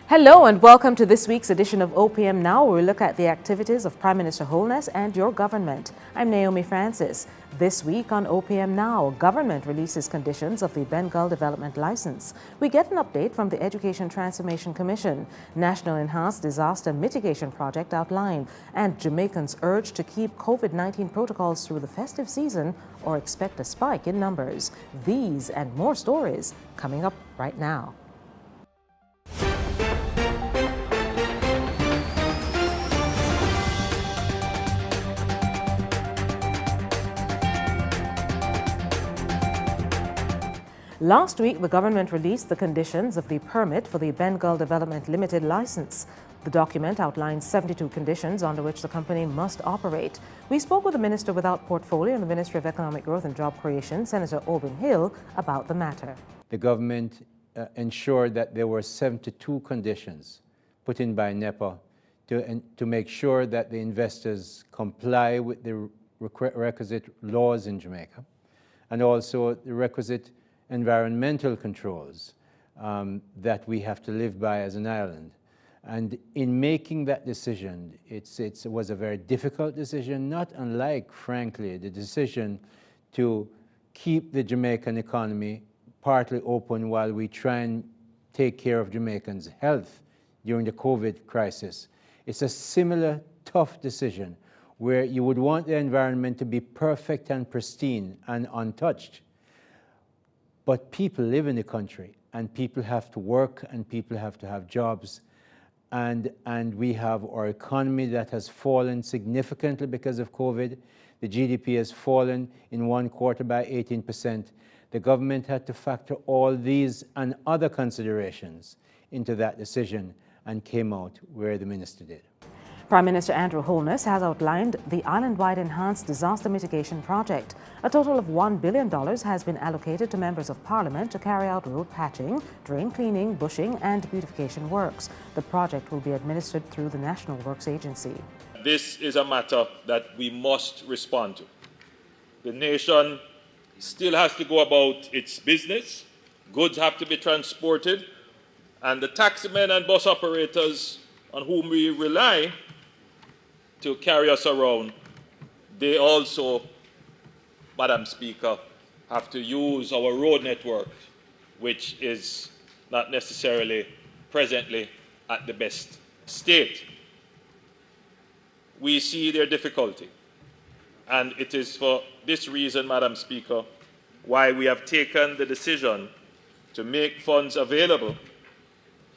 Hello and welcome to this week's edition of OPM Now, where we look at the activities of Prime Minister Holness and your government. I'm Naomi Francis. This week on OPM Now, government releases conditions of the Bengal development license. We get an update from the Education Transformation Commission, National Enhanced Disaster Mitigation Project outlined, and Jamaicans urged to keep COVID-19 protocols through the festive season or expect a spike in numbers. These and more stories coming up right now. Last week, the government released the conditions of the permit for the Bengal Development Limited license. The document outlines 72 conditions under which the company must operate. We spoke with the Minister without Portfolio in the Ministry of Economic Growth and Job Creation, Senator Obin Hill, about the matter. The government ensured that there were 72 conditions put in by NEPA to make sure that the investors comply with the requisite laws in Jamaica and also the requisite environmental controls that we have to live by as an island. And in making that decision, it was a very difficult decision, not unlike, frankly, the decision to keep the Jamaican economy partly open while we try and take care of Jamaicans' health during the COVID crisis. It's a similar tough decision where you would want the environment to be perfect and pristine and untouched. But people live in the country, and people have to work, and people have to have jobs. And we have our economy that has fallen significantly because of COVID. The GDP has fallen in one quarter by 18%. The government had to factor all these and other considerations into that decision and came out where the minister did. Prime Minister Andrew Holness has outlined the island-wide Enhanced Disaster Mitigation Project. A total of $1 billion has been allocated to members of Parliament to carry out road patching, drain cleaning, bushing and beautification works. The project will be administered through the National Works Agency. This is a matter that we must respond to. The nation still has to go about its business. Goods have to be transported. And the taximen and bus operators on whom we rely to carry us around, they also, Madam Speaker, have to use our road network, which is not necessarily presently at the best state. We see their difficulty, and it is for this reason, Madam Speaker, why we have taken the decision to make funds available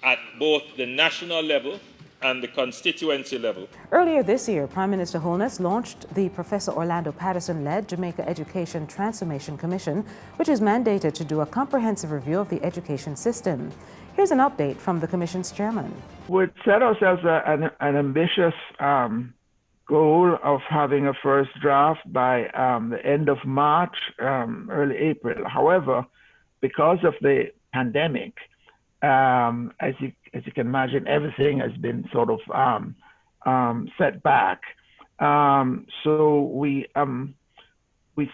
at both the national level and the constituency level. Earlier this year, Prime Minister Holness launched the Professor Orlando Patterson-led Jamaica Education Transformation Commission, which is mandated to do a comprehensive review of the education system. Here's an update from the Commission's chairman. We set ourselves an ambitious goal of having a first draft by the end of March, early April. However, because of the pandemic, as you can imagine, everything has been sort of set back. So we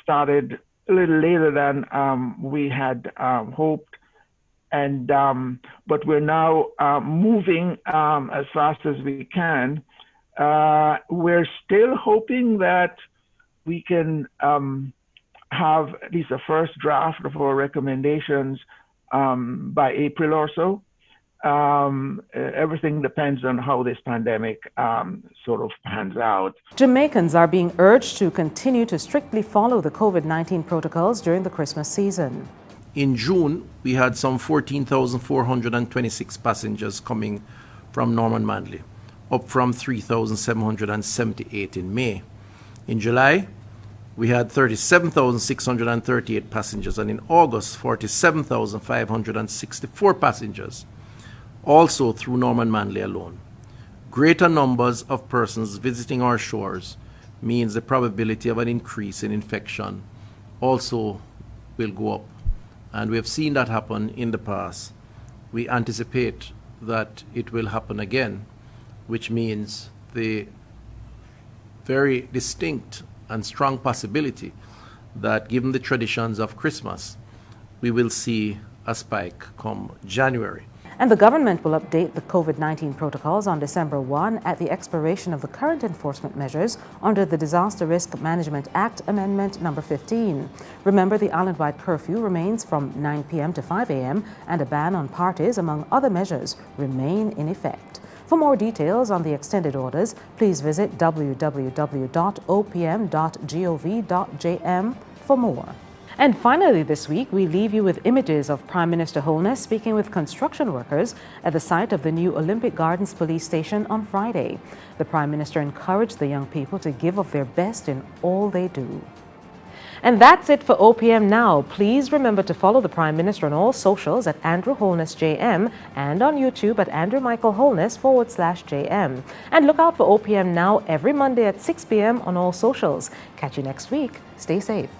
started a little later than we had hoped, and but we're now moving as fast as we can. We're still hoping that we can have at least a first draft of our recommendations by April or so. Everything depends on how this pandemic sort of pans out. Jamaicans are being urged to continue to strictly follow the COVID-19 protocols during the Christmas season. In June, we had some 14,426 passengers coming from Norman Manley, up from 3,778 in May. In July, we had 37,638 passengers, and in August, 47,564 passengers, also through Norman Manley alone. Greater numbers of persons visiting our shores means the probability of an increase in infection also will go up. And we have seen that happen in the past. We anticipate that it will happen again, which means the very distinct and strong possibility that, given the traditions of Christmas, we will see a spike come January. And the government will update the COVID-19 protocols on December 1 at the expiration of the current enforcement measures under the Disaster Risk Management Act Amendment Number 15. Remember, the island-wide curfew remains from 9 p.m. to 5 a.m. and a ban on parties, among other measures, remain in effect. For more details on the extended orders, please visit www.opm.gov.jm for more. And finally this week, we leave you with images of Prime Minister Holness speaking with construction workers at the site of the new Olympic Gardens police station on Friday. The Prime Minister encouraged the young people to give of their best in all they do. And that's it for OPM Now. Please remember to follow the Prime Minister on all socials at Andrew Holness JM and on YouTube at Andrew Michael Holness /JM. And look out for OPM Now every Monday at 6 p.m. on all socials. Catch you next week. Stay safe.